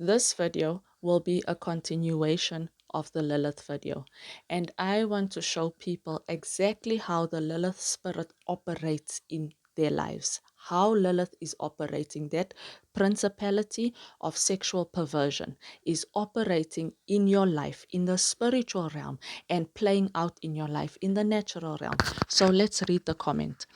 This video will be a continuation of the Lilith video, and I want to show people exactly how the Lilith spirit operates in their lives, how Lilith is operating. That principality of sexual perversion is operating in your life, in the spiritual realm, and playing out in your life in the natural realm. So let's read the comment.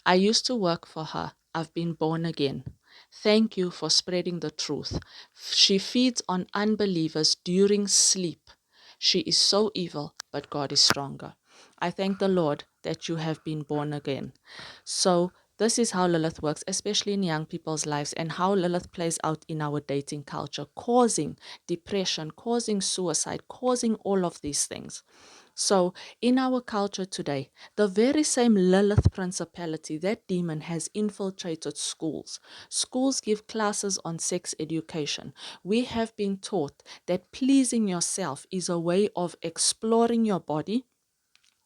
I used to work for her. I've been born again. Thank you for spreading the truth. She feeds on unbelievers during sleep. She is so evil, but God is stronger. I thank the Lord that you have been born again. So, this is how Lilith works, especially in young people's lives, and how Lilith plays out in our dating culture, causing depression, causing suicide, causing all of these things. So, in our culture today, the very same Lilith principality, that demon, has infiltrated schools. Schools give classes on sex education. We have been taught that pleasing yourself is a way of exploring your body,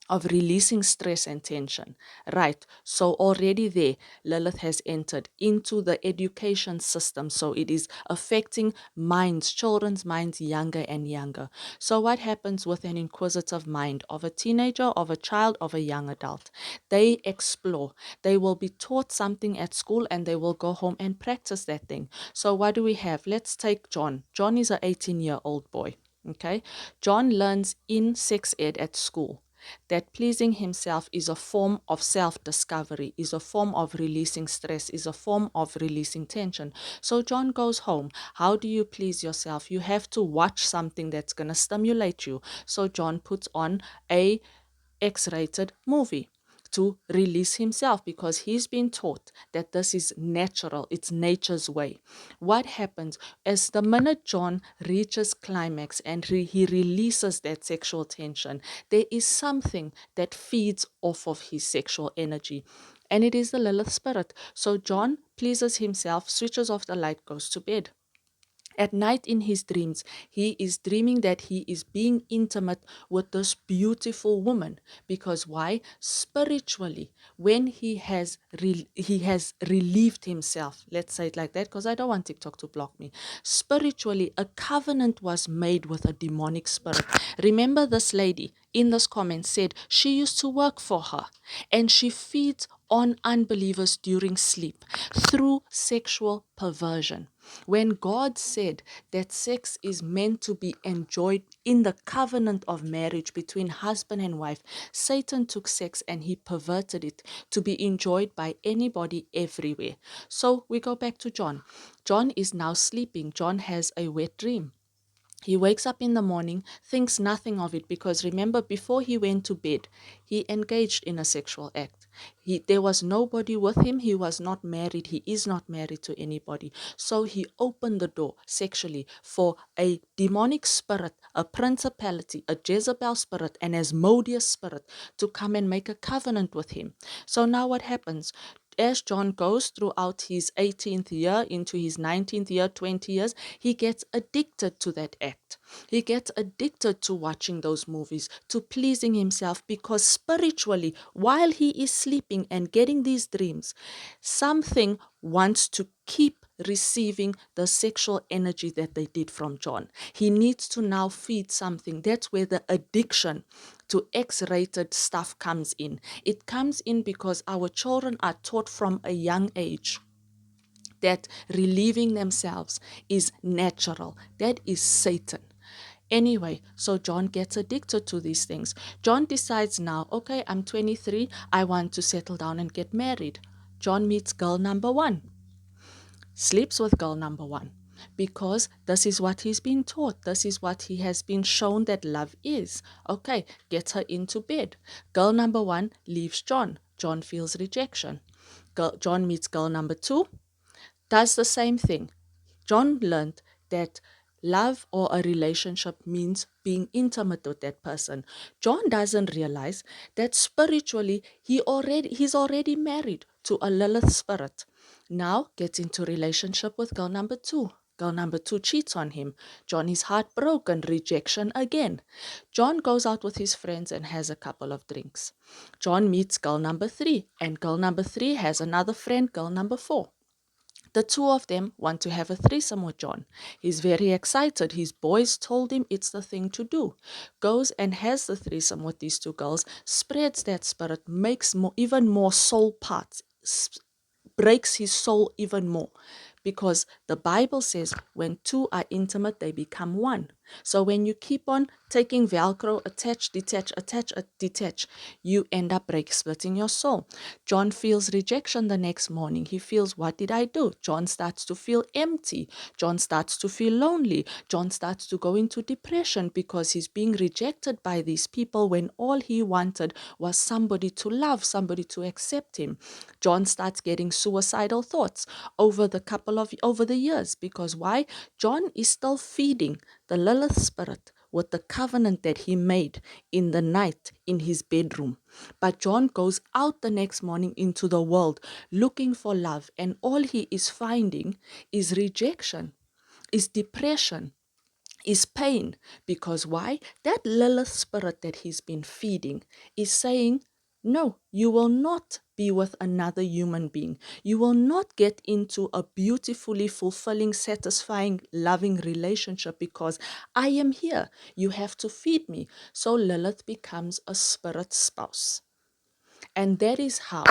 of releasing stress and tension. Right. So already there, Lilith has entered into the education system. So it is affecting minds, children's minds, younger and younger. So what happens with an inquisitive mind of a teenager, of a child, of a young adult? They explore. They will be taught something at school and they will go home and practice that thing. So what do we have? Let's take John. John is an 18-year-old boy. Okay. John learns in sex ed at school that pleasing himself is a form of self-discovery, is a form of releasing stress, is a form of releasing tension. So John goes home. How do you please yourself? You have to watch something that's going to stimulate you. So John puts on a X-rated movie to release himself because he's been taught that this is natural, it's nature's way. What happens as the minute John reaches climax and he releases that sexual tension, there is something that feeds off of his sexual energy, and it is the Lilith spirit. So John pleases himself, switches off the light, goes to bed. At night in his dreams, he is dreaming that he is being intimate with this beautiful woman. Because why? Spiritually, when he has relieved himself, let's say it like that, because I don't want TikTok to block me. Spiritually, a covenant was made with a demonic spirit. Remember, this lady in this comment said she used to work for her, and she feeds on unbelievers during sleep through sexual perversion. When God said that sex is meant to be enjoyed in the covenant of marriage between husband and wife, Satan took sex and he perverted it to be enjoyed by anybody everywhere. So we go back to John. John is now sleeping. John has a wet dream. He wakes up in the morning, thinks nothing of it, because remember, before he went to bed, he engaged in a sexual act. There was nobody with him. He was not married. He is not married to anybody. So he opened the door sexually for a demonic spirit, a principality, a Jezebel spirit, an Asmodeus spirit to come and make a covenant with him. So now what happens? As John goes throughout his 18th year into his 19th year, 20 years, he gets addicted to that act. He gets addicted to watching those movies, to pleasing himself, because spiritually, while he is sleeping and getting these dreams, something wants to keep receiving the sexual energy that they did from John. He needs to now feed something. That's where the addiction to X-rated stuff comes in. It comes in because our children are taught from a young age that relieving themselves is natural. That is Satan. Anyway, so John gets addicted to these things. John decides now, okay, I'm 23, I want to settle down and get married. John meets girl number one, sleeps with girl number one, because this is what he's been taught. This is what he has been shown that love is. Okay, gets her into bed. Girl number one leaves John. John feels rejection. John meets girl number two, does the same thing. John learned that love or a relationship means being intimate with that person. John doesn't realize that spiritually he's already married to a Lilith spirit. Now gets into relationship with girl number two. Girl number two cheats on him. John is heartbroken, rejection again. John goes out with his friends and has a couple of drinks. John meets girl number three, and girl number three has another friend, girl number four. The two of them want to have a threesome with John. He's very excited. His boys told him it's the thing to do. Goes and has the threesome with these two girls, spreads that spirit, makes even more soul parts, breaks his soul even more. Because the Bible says when two are intimate, they become one. So when you keep on taking Velcro, attach, detach, you end up splitting your soul. John feels rejection the next morning. He feels, what did I do? John starts to feel empty. John starts to feel lonely. John starts to go into depression because he's being rejected by these people when all he wanted was somebody to love, somebody to accept him. John starts getting suicidal thoughts over the years. Because why? John is still feeding the Lilith spirit with the covenant that he made in the night in his bedroom. But John goes out the next morning into the world looking for love, and all he is finding is rejection, is depression, is pain. Because why? That Lilith spirit that he's been feeding is saying, no, you will not be with another human being. You will not get into a beautifully fulfilling, satisfying, loving relationship because I am here. You have to feed me. So Lilith becomes a spirit spouse. And that is how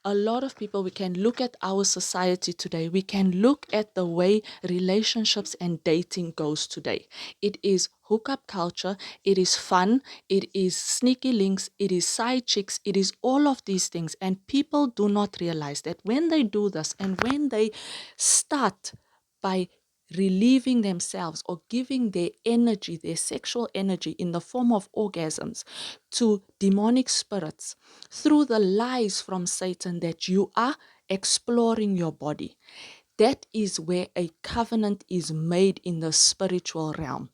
a lot of people, we can look at our society today, we can look at the way relationships and dating goes today. It is hookup culture, it is fun, it is sneaky links, it is side chicks, it is all of these things. And people do not realize that when they do this and when they start by relieving themselves or giving their energy, their sexual energy in the form of orgasms to demonic spirits through the lies from Satan that you are exploring your body. That is where a covenant is made in the spiritual realm.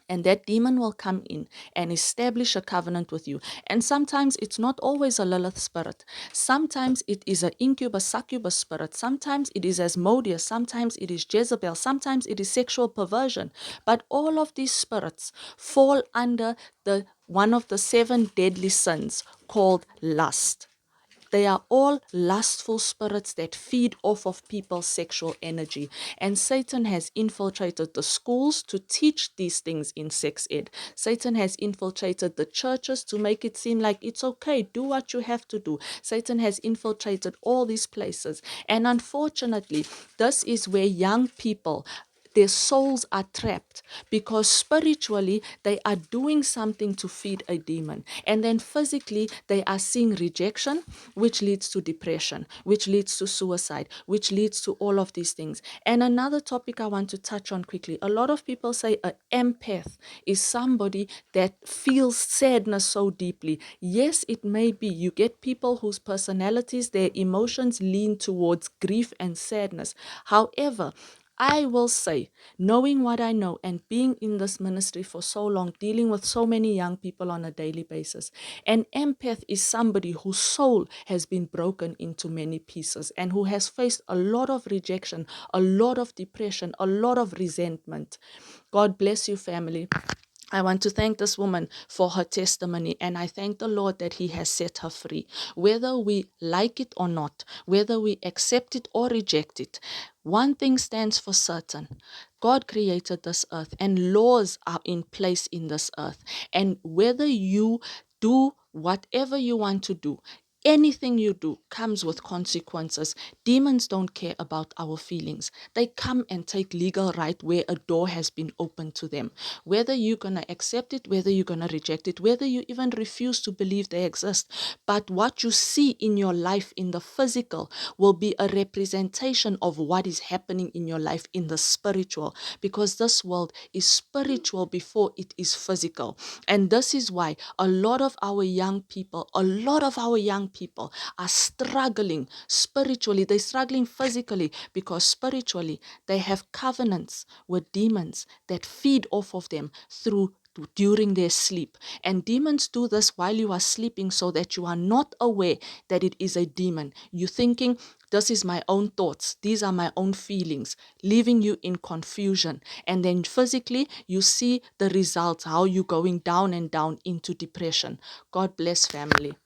And that demon will come in and establish a covenant with you. And sometimes it's not always a Lilith spirit. Sometimes it is an incubus, succubus spirit. Sometimes it is Asmodeus. Sometimes it is Jezebel. Sometimes it is sexual perversion. But all of these spirits fall under the one of the 7 deadly sins called lust. They are all lustful spirits that feed off of people's sexual energy. And Satan has infiltrated the schools to teach these things in sex ed. Satan has infiltrated the churches to make it seem like it's okay, do what you have to do. Satan has infiltrated all these places. And unfortunately, this is where young people, their souls are trapped because spiritually they are doing something to feed a demon. And then physically they are seeing rejection, which leads to depression, which leads to suicide, which leads to all of these things. And another topic I want to touch on quickly. A lot of people say an empath is somebody that feels sadness so deeply. Yes, it may be. You get people whose personalities, their emotions lean towards grief and sadness. However, I will say, knowing what I know and being in this ministry for so long, dealing with so many young people on a daily basis, an empath is somebody whose soul has been broken into many pieces and who has faced a lot of rejection, a lot of depression, a lot of resentment. God bless you, family. I want to thank this woman for her testimony, and I thank the Lord that He has set her free. Whether we like it or not, whether we accept it or reject it, one thing stands for certain. God created this earth, and laws are in place in this earth. And whether you do whatever you want to do, anything you do comes with consequences. Demons don't care about our feelings. They come and take legal right where a door has been opened to them. Whether you're going to accept it, whether you're going to reject it, whether you even refuse to believe they exist. But what you see in your life in the physical will be a representation of what is happening in your life in the spiritual. Because this world is spiritual before it is physical. And this is why a lot of our young people are struggling spiritually. They're struggling physically because spiritually they have covenants with demons that feed off of them during their sleep. And demons do this while you are sleeping so that you are not aware that it is a demon. You're thinking, this is my own thoughts, these are my own feelings, leaving you in confusion. And then physically you see the results, how you're going down and down into depression. God bless, family.